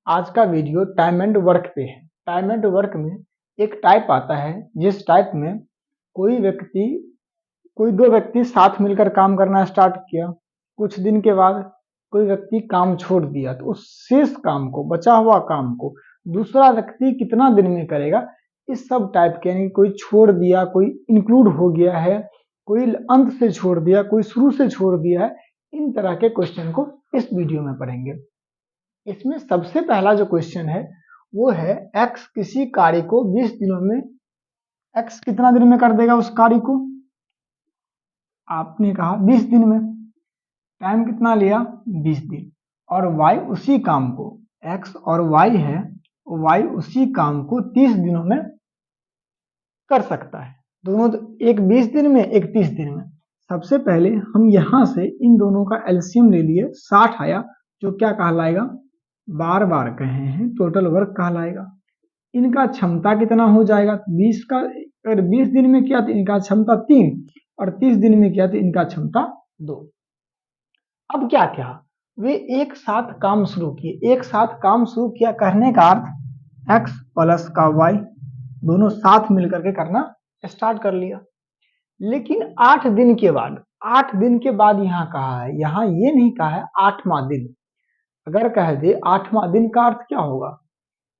आज का video time and work पे है। टाइम एंड वर्क में एक टाइप आता है जिस टाइप में कोई दो व्यक्ति साथ मिलकर काम करना स्टार्ट किया। कुछ दिन के बाद कोई व्यक्ति काम छोड़ दिया, तो उस शेष काम को, बचा हुआ काम को दूसरा व्यक्ति कितना दिन में करेगा, इस सब टाइप के, यानी कोई छोड़ दिया, कोई इंक्लूड हो गया है, कोई अंत से छोड़ दिया, कोई शुरू से छोड़ दिया है, इन तरह के क्वेश्चन को इस वीडियो में पढ़ेंगे। इसमें सबसे पहला जो क्वेश्चन है वो है x किसी कार्य को 20 दिनों में, x कितना दिन में कर देगा उस कार्य को? आपने कहा 20 दिन में, टाइम कितना लिया? 20 दिन। और y उसी काम को, x और y है, y उसी काम को 30 दिनों में कर सकता है। दोनों, एक 20 दिन में, एक 30 दिन में। सबसे पहले हम यहां से इन दोनों का एलसीएम ले लिए, 60 आया, जो क्या कहलाएगा? बार बार कहे हैं, टोटल वर्क कहलाएगा। इनका क्षमता कितना हो जाएगा? 20 का, अगर 20 दिन में किया तो इनका क्षमता 3 और 30 दिन में किया तो इनका क्षमता 2। अब क्या क्या वे एक साथ काम शुरू किए। एक साथ काम शुरू किया कहने का अर्थ x प्लस का y दोनों साथ मिलकर के करना स्टार्ट कर लिया। लेकिन 8 दिन के बाद, 8 दिन के बाद यहाँ कहा है, यहाँ ये नहीं कहा है 8वां दिन। अगर कह दे 8वां दिन का अर्थ क्या होगा?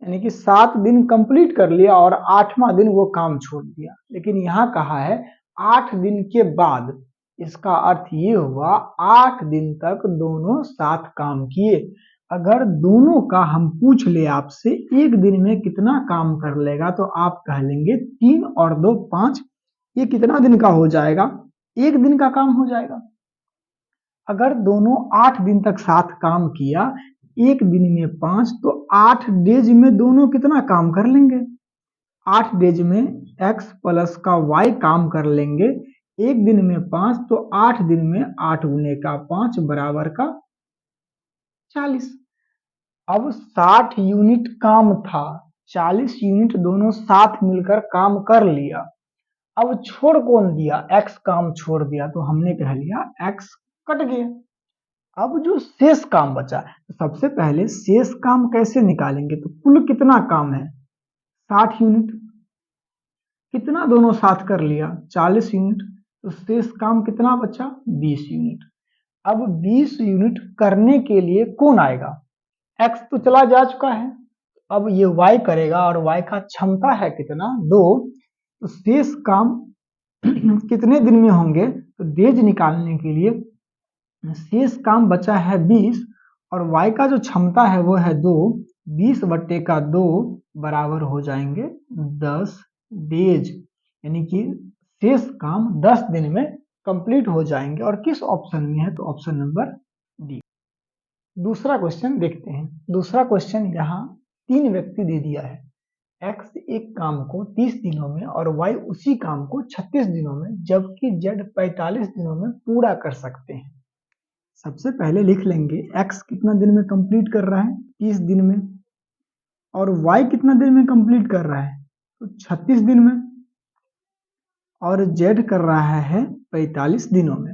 यानी कि 7 दिन कंप्लीट कर लिया और 8वां दिन वो काम छोड़ दिया। लेकिन यहाँ कहा है 8 दिन के बाद, इसका अर्थ ये हुआ 8 दिन तक दोनों साथ काम किए। अगर दोनों का हम पूछ ले आपसे एक दिन में कितना काम कर लेगा, तो आप कह लेंगे 3 और 2 5। ये कितना दिन का हो जाएगा? एक दिन का काम हो जाएगा। अगर दोनों 8 दिन तक साथ काम किया, एक दिन में 5, तो 8 डेज में दोनों कितना काम कर लेंगे? 8 डेज में x प्लस का y काम कर लेंगे। एक दिन में 5, तो 8 दिन में 8 गुने का 5 बराबर का 40। अब 60 यूनिट काम था, 40 यूनिट दोनों साथ मिलकर काम कर लिया। अब छोड़ कौन दिया? x काम छोड़ दिया, तो हमने कह लिया x कट गया। अब जो शेष काम बचा, तो सबसे पहले शेष काम कैसे निकालेंगे? तो कुल कितना काम है? 60 यूनिट। कितना दोनों साथ कर लिया? 40 यूनिट। तो शेष काम कितना बचा? 20 यूनिट। अब 20 यूनिट करने के लिए कौन आएगा? x तो चला जा चुका है, अब ये y करेगा, और y का क्षमता है कितना? 2। तो शेष काम कितने दिन में होंगे? तो डेज निकालने के लिए शेष काम बचा है 20, और y का जो क्षमता है वो है 2। 20/2 बराबर हो जाएंगे 10 डेज, यानी कि शेष काम 10 दिन में कंप्लीट हो जाएंगे। और किस ऑप्शन में है? तो ऑप्शन नंबर डी। दूसरा क्वेश्चन देखते हैं। दूसरा क्वेश्चन यहाँ 3 व्यक्ति दे दिया है। x एक काम को 30 दिनों में और y उसी काम को 36 दिनों में, जबकि z 45 दिनों में पूरा कर सकते हैं। सबसे पहले लिख लेंगे x कितना दिन में कंप्लीट कर रहा है? 30 दिन में। और y कितना दिन में कंप्लीट कर रहा है? तो 36 दिन में। और z कर रहा है 45 दिनों में।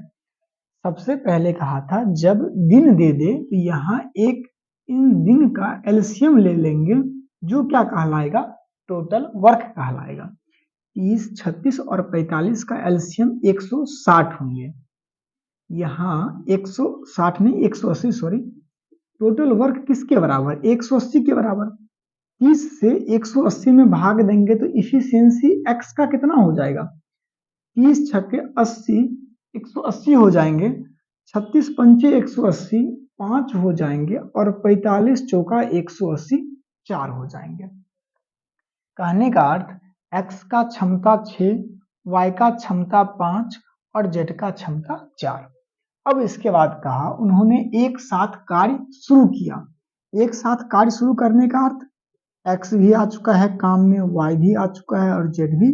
सबसे पहले कहा था जब दिन दे दे तो यहाँ एक इन दिन का एलसीएम ले लेंगे, जो क्या कहलाएगा? टोटल वर्क कहलाएगा। 30, 36 और 45 का एलसीएम 160 होंगे। यहाँ 160 नहीं, 180, सॉरी। टोटल वर्क किसके बराबर? 180 के बराबर। 30 से 180 में भाग देंगे तो इफिशियंसी x का कितना हो जाएगा? 30 छक्के 80, 180 हो जाएंगे। 36 पंचे 180, 5 हो जाएंगे। और 45 चौका 180, 4 हो जाएंगे। कहने का अर्थ x का क्षमता 6, y का क्षमता 5 और z का क्षमता 4। अब इसके बाद कहा उन्होंने एक साथ कार्य शुरू किया। एक साथ कार्य शुरू करने का अर्थ x भी आ चुका है काम में, y भी आ चुका है और z भी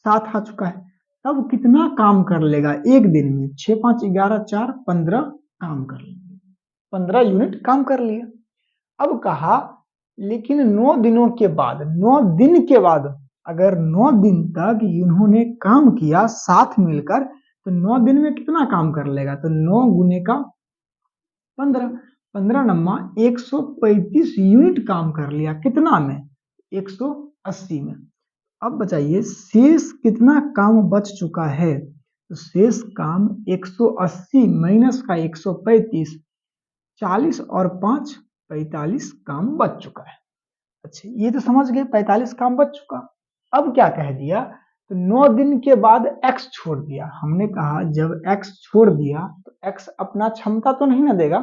साथ आ चुका है। तब कितना काम कर लेगा एक दिन में? 6, 5, 11, 4, 15 काम कर लेंगे। 15 यूनिट काम कर लिया। अब कहा लेकिन 9 दिनों के बाद, 9 दिन के बाद, अगर 9 दिन तक उन्होंने काम किया साथ मिलकर, तो 9 दिन में कितना काम कर लेगा? तो 9 गुने का 15। 15 नम्मा 135 यूनिट काम कर लिया, कितना में? 180 में। अब बताइए शेष कितना काम बच चुका है? तो शेष काम 180 माइनस का 135, 40 और 5 45 काम बच चुका है। अच्छा ये तो समझ गए 45 काम बच चुका। अब क्या कह दिया? तो 9 दिन के बाद x छोड़ दिया। हमने कहा जब x छोड़ दिया तो x अपना क्षमता तो नहीं ना देगा,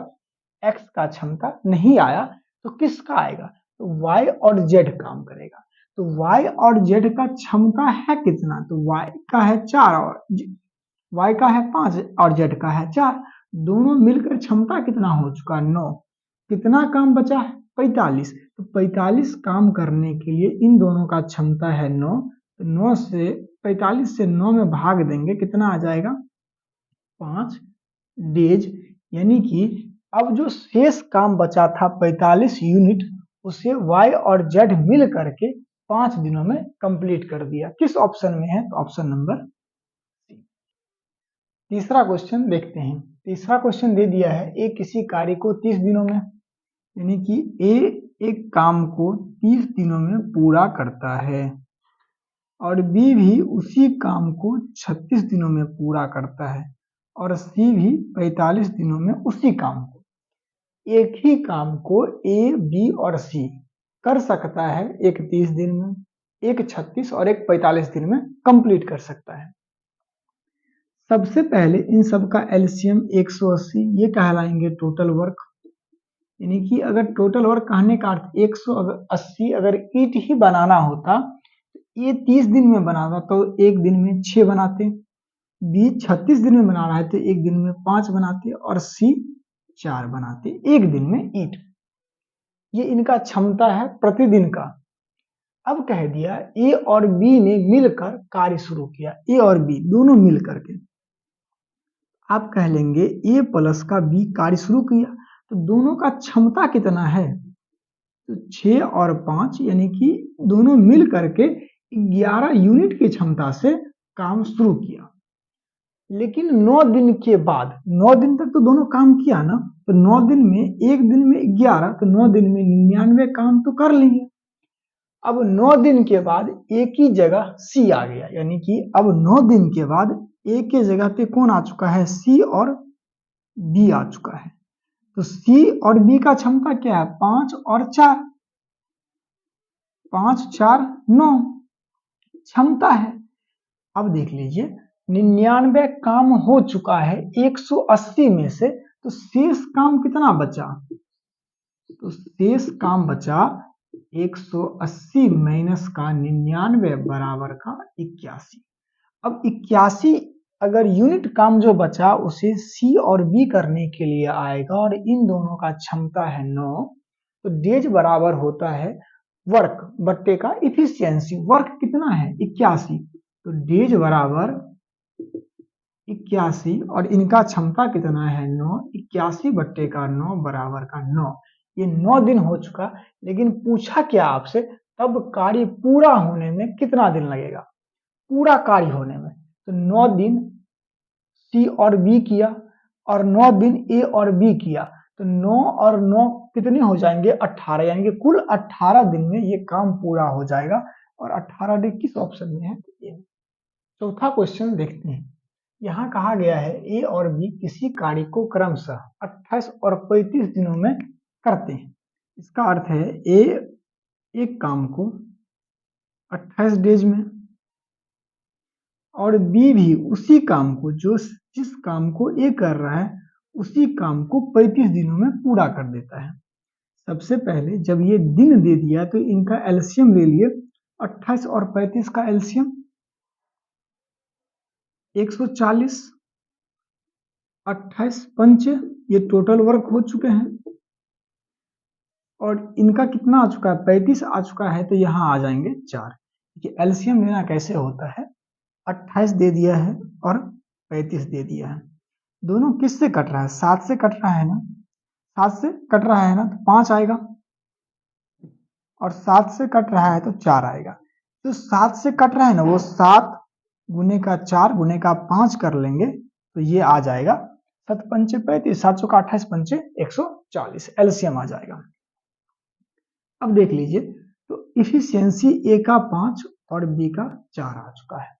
x का क्षमता नहीं आया तो किसका आएगा? तो y और z काम करेगा। तो y और z का क्षमता है कितना? तो y का है 4 और y का है 5 और z का है 4, दोनों मिलकर क्षमता कितना हो चुका? 9। कितना काम बचा है? 45। तो 45 काम करने के लिए इन दोनों का क्षमता है 9, तो 9 से 45 से 9 में भाग देंगे, कितना आ जाएगा? 5 डेज। यानी कि अब जो शेष काम बचा था 45 यूनिट, उसे y और z मिल करके 5 दिनों में कंप्लीट कर दिया। किस ऑप्शन में है? तो ऑप्शन नंबर सी। तीसरा क्वेश्चन देखते हैं। तीसरा क्वेश्चन दे दिया है ए किसी कार्य को 30 दिनों में, यानी कि ए एक काम को 30 दिनों में पूरा करता है और बी भी उसी काम को 36 दिनों में पूरा करता है और सी भी 45 दिनों में उसी काम को। एक ही काम को ए, बी और सी कर सकता है, एक 30 दिन में, एक 36 और एक 45 दिन में कंप्लीट कर सकता है। सबसे पहले इन सब का एलसीएम 180, ये कहलाएंगे टोटल वर्क। यानी कि अगर टोटल वर्क कहने का अर्थ 180 अगर ईंट ही बनाना होता, ये 30 दिन में बनाता तो एक दिन में 6 बनाते, बी 36 दिन में बना रहा है तो एक दिन में 5 बनाते और सी 4 बनाते एक दिन में ईंट। ये इनका क्षमता है प्रतिदिन का। अब कह दिया ए और बी ने मिलकर कार्य शुरू किया, ए और बी दोनों मिल करके। आप कह लेंगे ए प्लस का बी कार्य शुरू किया, तो दोनों का क्षमता कितना है? तो 6 और 5 यानी कि दोनों मिल करके 11 यूनिट की क्षमता से काम शुरू किया। लेकिन 9 दिन के बाद, 9 दिन तक तो दोनों काम किया ना, तो 9 दिन में एक दिन में 11, तो 9 दिन में 99 काम तो कर लिए। अब 9 दिन के बाद एक ही जगह सी आ गया, यानी कि अब 9 दिन के बाद एक के जगह पे कौन आ चुका है? सी और बी आ चुका है। तो सी और बी का क्षमता क्या है? 5 और 4, 5 4 9 क्षमता है। अब देख लीजिए 99 काम हो चुका है 180 में से, तो शेष काम कितना बचा? तो शेष काम बचा 180 माइनस का 99 बराबर का 81। अब 81 अगर यूनिट काम जो बचा उसे सी और बी करने के लिए आएगा और इन दोनों का क्षमता है 9, तो डेज बराबर होता है वर्क बट्टे का इफिशियंसी। वर्क कितना है? 81, तो डेज बराबर 81 और इनका क्षमता कितना है? 9, 81 बट्टे का 9 बराबर का 9। ये 9 दिन हो चुका, लेकिन पूछा क्या आपसे? तब कार्य पूरा होने में कितना दिन लगेगा? पूरा कार्य होने में तो 9 दिन सी और बी किया और 9 दिन ए और बी किया, तो 9 और 9 कितने हो जाएंगे? 18, यानी कि कुल 18 दिन में ये काम पूरा हो जाएगा। और 18 दिन किस ऑप्शन में है? चौथा क्वेश्चन देखते हैं। यहाँ कहा गया है ए और बी किसी कार्य को क्रमशः 28 और 35 दिनों में करते हैं। इसका अर्थ है ए एक काम को 28 डेज में और बी भी उसी काम को, जिस काम को ए कर रहा है उसी काम को 35 दिनों में पूरा कर देता है। सबसे पहले जब ये दिन दे दिया तो इनका एलसीएम ले लिए, 28 और 35 का एलसीएम 140, 28 पंच ये टोटल वर्क हो चुके हैं और इनका कितना आ चुका है? 35 आ चुका है, तो यहाँ आ जाएंगे 4। एलसीएम लेना कैसे होता है? 28 दे दिया है और 35 दे दिया है, दोनों किस से कट रहा है? 7 से कट रहा है ना, 7 से कट रहा है ना, तो 5 आएगा और 7 से कट रहा है तो 4 आएगा। तो 7 से कट रहा है ना, वो 7 गुने का 4 गुने का 5 कर लेंगे तो ये आ जाएगा 7 पंचे 35, 7 चौका 28 पंचे 140, एलसीएम आ जाएगा। अब देख लीजिए, तो इफिशियंसी ए का 5 और बी का 4 आ चुका है।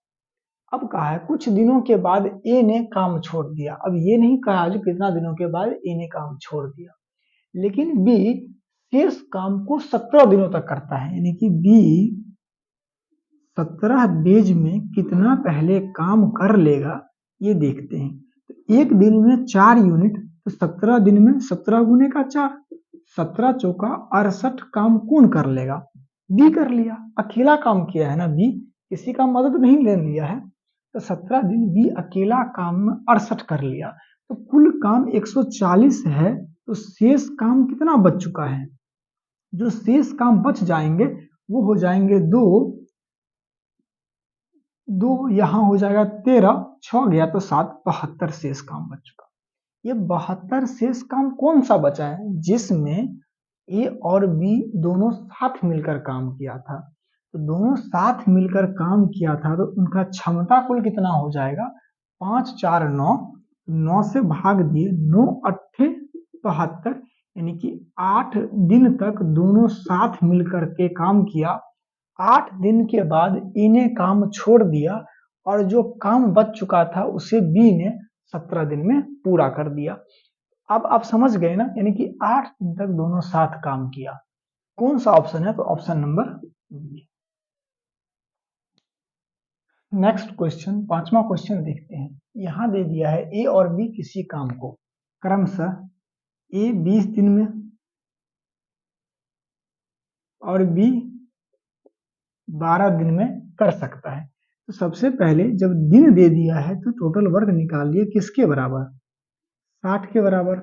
अब कहा है कुछ दिनों के बाद ए ने काम छोड़ दिया। अब ये नहीं कहा जो कितना दिनों के बाद ए ने काम छोड़ दिया, लेकिन बी शेष काम को 17 दिनों तक करता है, यानी कि बी 17 डेज में कितना पहले काम कर लेगा ये देखते हैं। तो एक दिन में 4 यूनिट, तो 17 दिन में 17 गुने का 4, 17 चौका 68 काम कौन कर लेगा? बी कर लिया, अकेला काम किया है ना बी, किसी का मदद नहीं ले लिया है। तो 17 दिन बी अकेला काम में 68 कर लिया, तो कुल काम 140 है, तो शेष काम कितना बच चुका है? जो शेष काम बच जाएंगे वो हो जाएंगे 2, यहां हो जाएगा 13, 6 गया तो 7, 72 शेष काम बच चुका। ये 72 शेष काम कौन सा बचा है? जिसमें ए और बी दोनों साथ मिलकर काम किया था। तो दोनों साथ मिलकर काम किया था, तो उनका क्षमता कुल कितना हो जाएगा? 5 4 9, 9 से भाग दिए, 9 8 72, यानी कि 8 दिन तक दोनों साथ मिलकर के काम किया। 8 दिन के बाद ए ने काम छोड़ दिया और जो काम बच चुका था उसे बी ने 17 दिन में पूरा कर दिया। अब आप समझ गए ना, यानी कि 8 दिन तक दोनों साथ काम किया। कौन सा ऑप्शन है? तो option number B. Next question, 5वां क्वेश्चन देखते हैं। यहां दे दिया है ए और बी किसी काम को क्रमशः ए 20 दिन में और बी 12 दिन में कर सकता है। तो सबसे पहले जब दिन दे दिया है तो टोटल वर्क निकाल लिए, किसके बराबर? 60 के बराबर।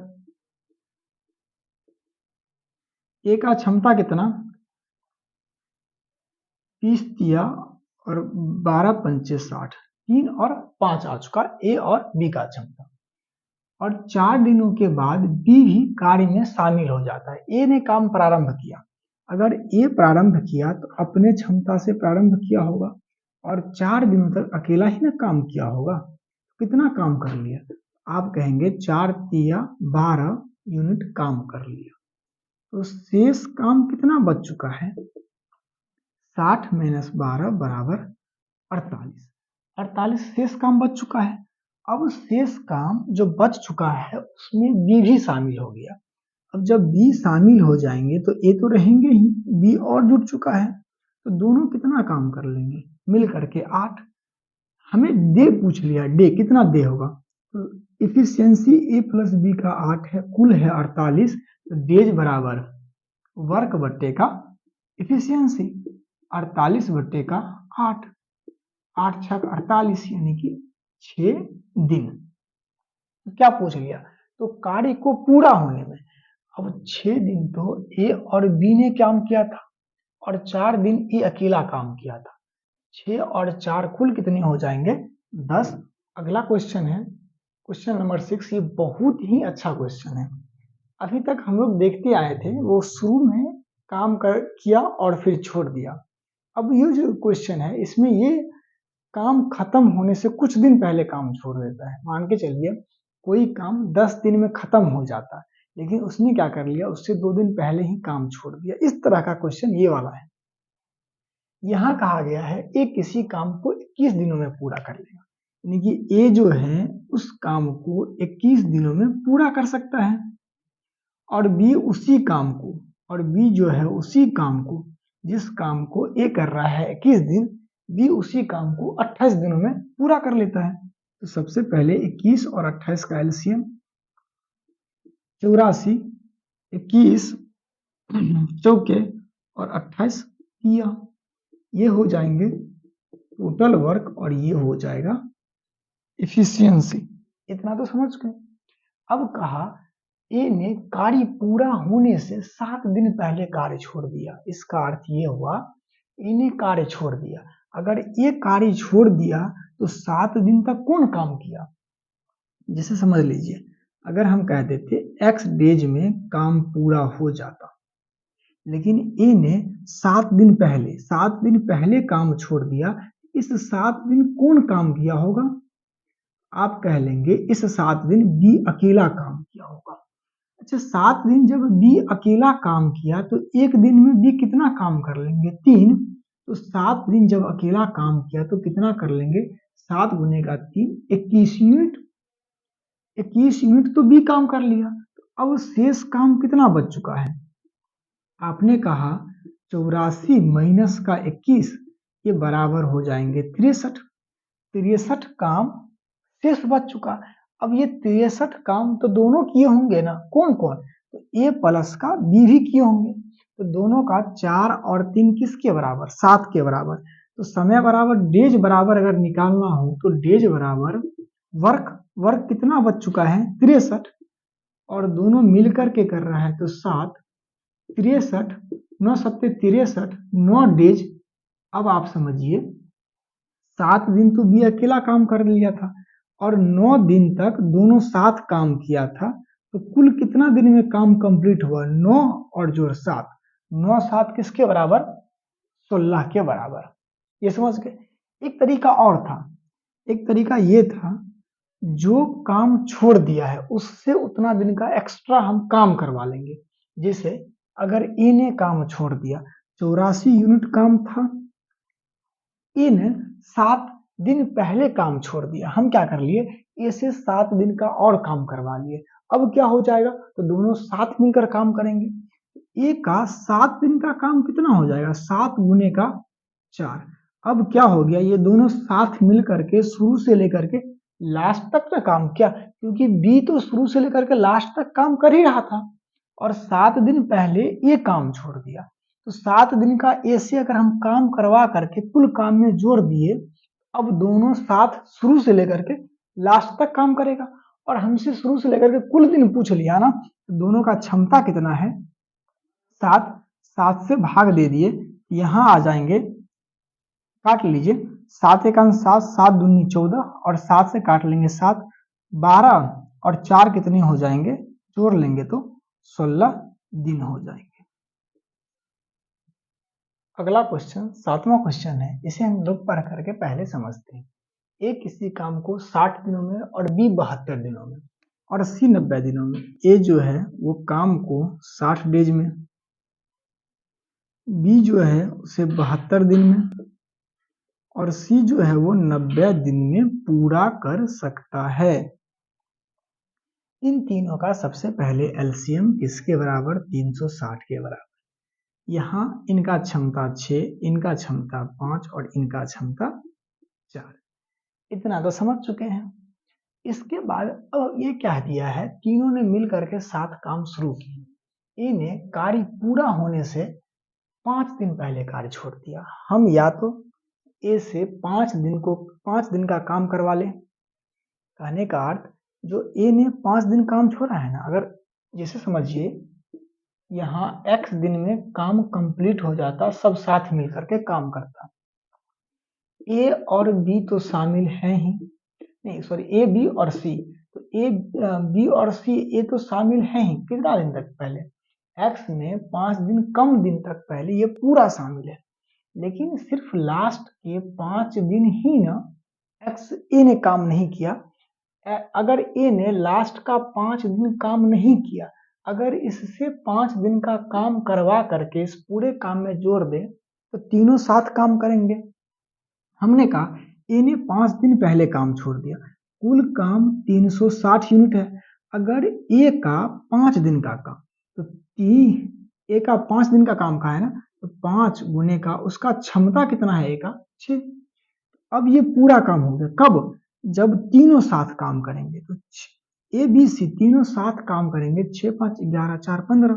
ए का क्षमता कितना? 30 दिया और 12 पंचे 60, 3 और 5 आ चुका ए और बी का क्षमता। और 4 दिनों के बाद बी भी कार्य में शामिल हो जाता है। ए ने काम प्रारंभ किया, अगर ए प्रारंभ किया तो अपने क्षमता से प्रारंभ किया होगा और 4 दिनों तक अकेला ही ना काम किया होगा। कितना काम कर लिया? आप कहेंगे 4 तिया 12 यूनिट काम कर लिया। तो शेष काम कितना बच चुका है? 60 माइनस 12 बराबर 48, 48 शेष काम बच चुका है। अब शेष काम जो बच चुका है उसमें बी भी शामिल हो गया। अब जब बी शामिल हो जाएंगे तो ए तो रहेंगे ही, बी और जुड़ चुका है, तो दोनों कितना काम कर लेंगे मिल करके? 8। हमें डे पूछ लिया, डे कितना डे होगा? तो इफिशियंसी ए प्लस बी का 8 है, कुल है 48, तो डेज बराबर वर्क बट्टे का इफिशियंसी, 48 बट्टे का 8, 8 छक 48, यानी कि 6 दिन। तो क्या पूछ लिया? तो कार्य को पूरा होने में अब 6 दिन तो ए और बी ने काम किया था और 4 दिन ए अकेला काम किया था। 6 और 4 कुल कितने हो जाएंगे? 10। अगला क्वेश्चन है क्वेश्चन नंबर 6। ये बहुत ही अच्छा क्वेश्चन है। अभी तक हम लोग देखते आए थे वो शुरू में काम किया और फिर छोड़ दिया। अब ये जो क्वेश्चन है इसमें ये काम खत्म होने से कुछ दिन पहले काम छोड़ देता है। मान के चलिए कोई काम 10 दिन में खत्म हो जाता है, लेकिन उसने क्या कर लिया, उससे 2 दिन पहले ही काम छोड़ दिया। इस तरह का क्वेश्चन ये वाला है। यहाँ कहा गया है ए किसी काम को 21 दिनों में पूरा कर लेगा, यानी कि ए जो है उस काम को 21 दिनों में पूरा कर सकता है और बी उसी काम को, और बी जो है उसी काम को, जिस काम को ए कर रहा है 21 दिन, बी उसी काम को 28 दिनों में पूरा कर लेता है। तो सबसे पहले 21 और 28 का एलसीएम 84, 21 चौके और 28 किया, ये हो जाएंगे टोटल वर्क और ये हो जाएगा इफिशियंसी। इतना तो समझ गए। अब कहा ए ने कार्य पूरा होने से 7 दिन पहले कार्य छोड़ दिया। इसका अर्थ ये हुआ ए ने कार्य छोड़ दिया। अगर ये कार्य छोड़ दिया तो 7 दिन तक कौन काम किया? जैसे समझ लीजिए, अगर हम कह देते x डेज में काम पूरा हो जाता, लेकिन ए ने 7 दिन पहले काम छोड़ दिया, इस 7 दिन कौन काम किया होगा? आप कह लेंगे इस 7 दिन बी अकेला काम किया होगा। अच्छा, 7 दिन जब बी अकेला काम किया तो एक दिन में बी कितना काम कर लेंगे? 3। तो 7 दिन जब अकेला काम किया तो कितना कर लेंगे? 7 गुने का 3, 21 यूनिट। 21 यूनिट तो बी काम कर लिया। तो अब शेष काम कितना बच चुका है? आपने कहा 84 माइनस का 21 ये बराबर हो जाएंगे 63। 63 काम शेष बच चुका। अब ये 63 काम तो दोनों किए होंगे ना, कौन कौन? तो ए प्लस का बी भी किए होंगे। तो दोनों का 4 और 3 किसके बराबर? 7 के बराबर। तो समय बराबर डेज बराबर अगर निकालना हो तो डेज बराबर वर्क। वर्क कितना बच चुका है? 63। और दोनों मिलकर के कर रहा है तो 7, 63, 9 सत्ते 63, 9 डेज। अब आप समझिए 7 दिन तो बी अकेला काम कर लिया था और 9 दिन तक दोनों साथ काम किया था। तो कुल कितना दिन में काम कंप्लीट हुआ? 9 और जोड़ 7, 9 7 किसके बराबर? 16 के बराबर। ये समझ गए? एक तरीका और था, एक तरीका ये था, जो काम छोड़ दिया है उससे उतना दिन का एक्स्ट्रा हम काम करवा लेंगे। जैसे अगर ए ने काम छोड़ दिया, 84 यूनिट काम था, ए ने 7 दिन पहले काम छोड़ दिया, हम क्या कर लिए? ए से 7 दिन का और काम करवा लिए। अब क्या हो जाएगा? तो दोनों साथ मिलकर काम करेंगे। ए का 7 दिन का काम कितना हो जाएगा? 7 गुने का 4। अब क्या हो गया? ये दोनों साथ मिल करके शुरू से लेकर के लास्ट तक ना काम किया, क्योंकि बी तो शुरू से लेकर के लास्ट तक काम कर ही रहा था और 7 दिन पहले ये काम छोड़ दिया। तो 7 दिन का ए से अगर हम काम करवा करके कुल काम में जोड़ दिए, अब दोनों साथ शुरू से लेकर के लास्ट तक काम करेगा। और हमसे शुरू से लेकर के कुल दिन पूछ लिया ना, तो दोनों का क्षमता कितना है? 7। 7 से भाग दे दिए, यहाँ आ जाएंगे, काट लीजिए। 7 एक 7, 7 दूनी 14 और 7 से काट लेंगे 7, 12 और 4 कितने हो जाएंगे? जोड़ लेंगे तो 16 दिन हो जाएंगे। अगला क्वेश्चन 7वां क्वेश्चन है, इसे हम लोग पढ़ करके पहले समझते हैं। ए किसी काम को 60 दिनों में और बी 72 दिनों में और सी 90 दिनों में। ए जो है वो काम को 60 डेज में, बी जो है उसे 72 दिन में और सी जो है वो 90 दिन में पूरा कर सकता है। इन तीनों का सबसे पहले एलसीएम किसके बराबर? 360 के बराबर। यहाँ इनका क्षमता 6, इनका क्षमता 5 और इनका क्षमता 4। इतना तो समझ चुके हैं। इसके बाद अब ये क्या दिया है? तीनों ने मिल करके साथ काम शुरू किया। ए ने कार्य पूरा होने से 5 दिन पहले कार्य छोड़ दिया। हम या तो ए से 5 दिन का काम करवा लें। कहने का अर्थ, जो ए ने 5 दिन काम छोड़ा है ना, अगर जैसे समझिए यहाँ x दिन में काम कंप्लीट हो जाता, सब साथ मिल करके काम करता। ए और बी तो शामिल है ही नहीं, सॉरी, ए बी और सी, तो ए बी और सी ए तो शामिल है ही। कितना दिन तक पहले? x में 5 दिन कम दिन तक पहले ये पूरा शामिल है। लेकिन सिर्फ लास्ट के 5 दिन ही ना एक्स ए ने काम नहीं किया। अगर ए ने लास्ट का 5 दिन काम नहीं किया, अगर इससे 5 दिन का काम करवा करके इस पूरे काम में जोड़ दे तो तीनों साथ काम करेंगे। हमने कहा ए ने 5 दिन पहले काम छोड़ दिया, कुल काम 360 यूनिट है। अगर ए का 5 दिन का काम, तो ए का 5 दिन का काम का है ना, तो 5 गुने का उसका क्षमता कितना है? ए का 6। अब ये पूरा काम हो गया कब? जब तीनों साथ काम करेंगे। तो ए बी सी तीनों साथ काम करेंगे, 6 5 11 4 15।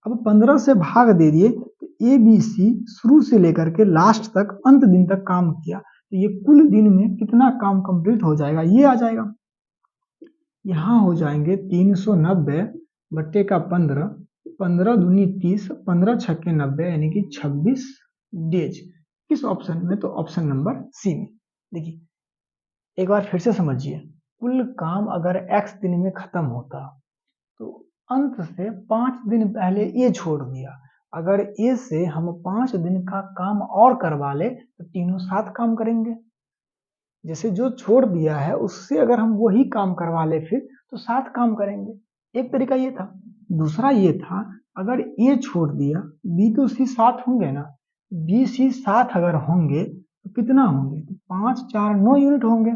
अब 15 से भाग दे दिए तो ए बी सी शुरू से लेकर के लास्ट तक अंत दिन तक काम किया, तो ये कुल दिन में कितना काम कंप्लीट हो जाएगा? ये आ जाएगा। यहाँ हो जाएंगे 390 बट्टे का 15, 15 दूनी 30, 15 छक्के 90 यानी कि 26 डेज। किस ऑप्शन में? तो ऑप्शन नंबर सी में। देखिए एक बार फिर से समझिए, कुल काम अगर x दिन में खत्म होता तो अंत से 5 दिन पहले ये छोड़ दिया। अगर ए से हम 5 दिन का काम और करवा ले तो तीनों साथ काम करेंगे। जैसे जो छोड़ दिया है उससे अगर हम वही काम करवा ले फिर तो 7 काम करेंगे, एक तरीका ये था। दूसरा ये था, अगर ए छोड़ दिया, बी तो सी 7 होंगे ना, बी सी 7 अगर होंगे तो कितना होंगे, तो 5 4 9 यूनिट होंगे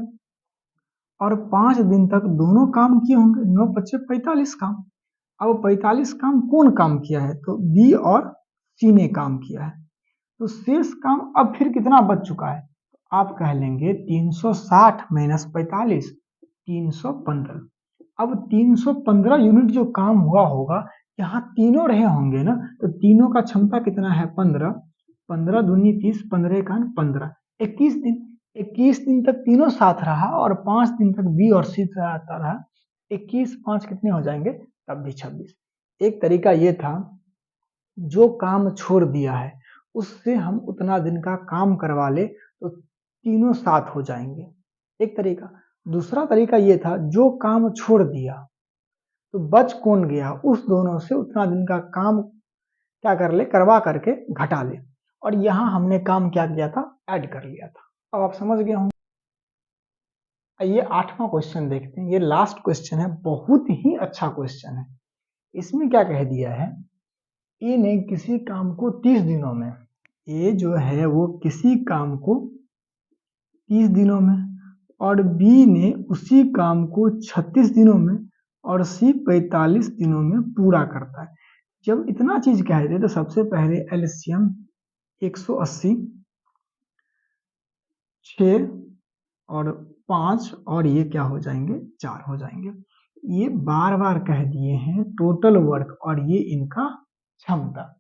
और 5 दिन तक दोनों काम किए होंगे, 9 5 45 काम। अब 45 काम कौन काम किया है, तो बी और सी ने काम किया है, तो शेष काम अब फिर कितना बच चुका है, तो आप कह लेंगे 360 माइनस 45 315। अब 315 यूनिट जो काम हुआ होगा, यहाँ तीनों रहे होंगे ना, तो तीनों का क्षमता कितना है 15, 15 दूनी 30, 15 का 15, 21 दिन। 21 दिन तक तीनों साथ रहा और 5 दिन तक बी और सी आता रहा, 21 5 कितने हो जाएंगे, तब भी 26। एक तरीका ये था, जो काम छोड़ दिया है उससे हम उतना दिन का काम करवा ले तो तीनों साथ हो जाएंगे, एक तरीका। दूसरा तरीका ये था, जो काम छोड़ दिया तो बच कौन गया, उस दोनों से उतना दिन का काम क्या कर ले, करवा करके घटा ले, और यहाँ हमने काम क्या किया था, ऐड कर लिया था। अब आप समझ गए होंगे। ये 8वां क्वेश्चन देखते हैं, ये लास्ट क्वेश्चन है, बहुत ही अच्छा क्वेश्चन है। इसमें क्या कह दिया है, ए ने किसी काम को 30 दिनों में, ए जो है वो किसी काम को 30 दिनों में, और बी ने उसी काम को 36 दिनों में, और सी 45 दिनों में पूरा करता है। जब इतना चीज कह दे तो सबसे पहले एलसीएम 180, 6 और 5 और ये क्या हो जाएंगे, 4 हो जाएंगे। ये बार बार कह दिए हैं टोटल वर्क और ये इनका क्षमता,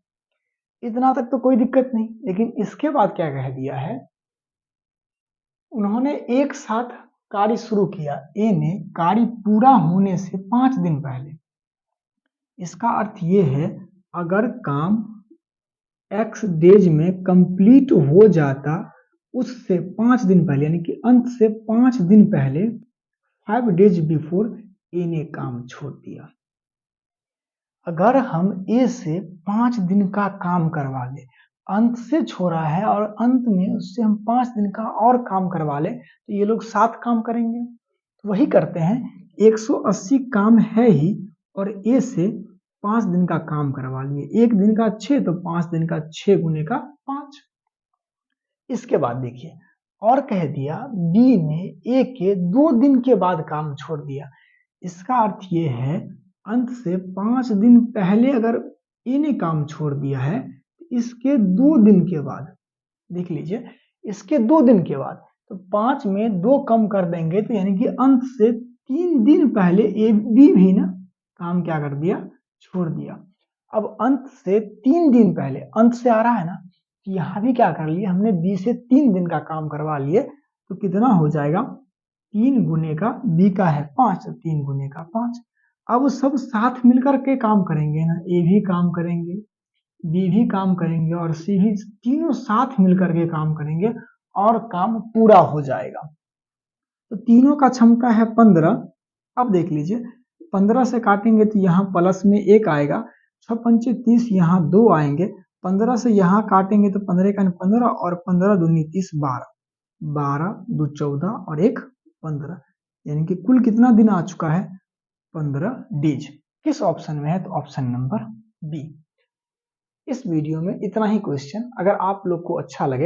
इतना तक तो कोई दिक्कत नहीं। लेकिन इसके बाद क्या कह दिया है, उन्होंने एक साथ कार्य शुरू किया, ए ने कार्य पूरा होने से 5 दिन पहले। इसका अर्थ ये है, अगर काम x डेज में कंप्लीट हो जाता उससे 5 दिन पहले, यानी कि अंत से 5 दिन पहले, 5 डेज बिफोर ए ने काम छोड़ दिया। अगर हम ए से 5 दिन का काम करवा ले, अंत से छोड़ा है और अंत में उससे हम 5 दिन का और काम करवा ले, तो ये लोग 7 काम करेंगे। तो वही करते हैं, 180 काम है ही और ए से 5 दिन का काम करवा लिए, 1 दिन का 6 तो 5 दिन का 6 गुने का 5। इसके बाद देखिए, और कह दिया बी ने ए के 2 दिन के बाद काम छोड़ दिया। इसका अर्थ ये है, अंत से 5 दिन पहले अगर ए ने काम छोड़ दिया है, इसके 2 दिन के बाद, देख लीजिए, इसके 2 दिन के बाद, तो 5 में 2 कम कर देंगे, तो यानी कि अंत से 3 दिन पहले ए बी भी ना काम क्या कर दिया, छोड़ दिया। अब अंत से 3 दिन पहले, अंत से आ रहा है ना, तो यहाँ भी क्या कर लिया हमने, बी से 3 दिन का काम करवा लिए, तो कितना हो जाएगा, 3 गुने का, बी का है 5, 3 गुने का 5। अब सब साथ मिलकर के काम करेंगे ना, ए भी काम करेंगे, बी भी काम करेंगे और सी भी, तीनों साथ मिलकर के काम करेंगे और काम पूरा हो जाएगा। तो तीनों का क्षमता है 15। अब देख लीजिए, 15 से काटेंगे तो यहाँ प्लस में 1 आएगा, 6 पंचे 30, यहाँ 2 आएंगे, 15 से यहाँ काटेंगे तो 15 का 15 और 15 दूनी 30, 12, 12 2 14 और 1 15, यानी कि कुल कितना दिन आ चुका है, 15 डेज। किस ऑप्शन में है, तो ऑप्शन नंबर बी। इस वीडियो में इतना ही क्वेश्चन। अगर आप लोग को अच्छा लगे